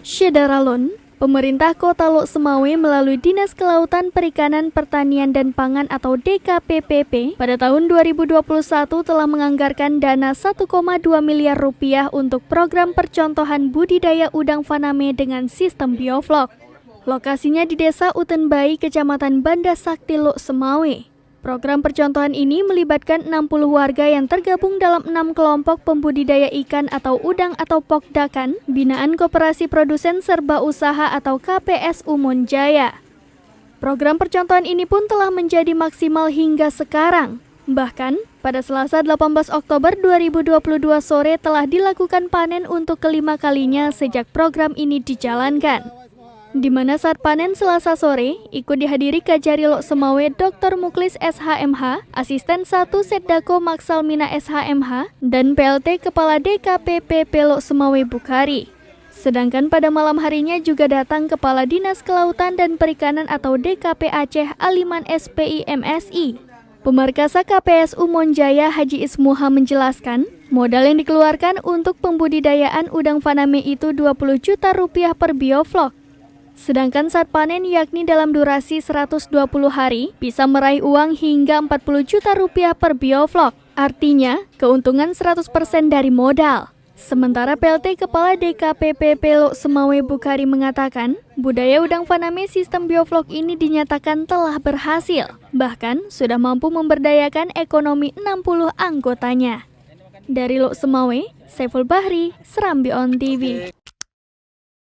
Syedaralun, pemerintah Kota Lok Semawe melalui Dinas Kelautan Perikanan Pertanian dan Pangan atau DKPPP pada tahun 2021 telah menganggarkan dana 1,2 miliar rupiah untuk program percontohan budidaya udang faname dengan sistem bioflok. Lokasinya di Desa Utenbai, Kecamatan Banda Sakti, Lok Semawe. Program percontohan ini melibatkan 60 warga yang tergabung dalam 6 kelompok pembudidaya ikan atau udang atau Pokdakan, binaan Koperasi Produsen Serba Usaha atau KPSU Monjaya. Program percontohan ini pun telah menjadi maksimal hingga sekarang. Bahkan, pada Selasa 18 Oktober 2022 sore telah dilakukan panen untuk kelima kalinya sejak program ini dijalankan. Di mana saat panen Selasa sore, ikut dihadiri Kajari Lok Semawe Dr. Muklis SHMH, Asisten 1 Setdako Maksalmina SHMH, dan PLT Kepala DKPPP Lok Semawe Bukhari. Sedangkan pada malam harinya juga datang Kepala Dinas Kelautan dan Perikanan atau DKP Aceh Aliman SPI MSI. Pemarkasa KPSU Monjaya Haji Ismuha menjelaskan, modal yang dikeluarkan untuk pembudidayaan udang faname itu 20 juta rupiah per bioflok. Sedangkan saat panen yakni dalam durasi 120 hari bisa meraih uang hingga 40 juta rupiah per bioflok. Artinya keuntungan 100% dari modal. Sementara PLT Kepala DKPPP Lok Semawe Bukhari mengatakan, budaya udang faname sistem bioflok ini dinyatakan telah berhasil. Bahkan sudah mampu memberdayakan ekonomi 60 anggotanya. Dari Lok Semawe, Saiful Bahri, Serambi On TV.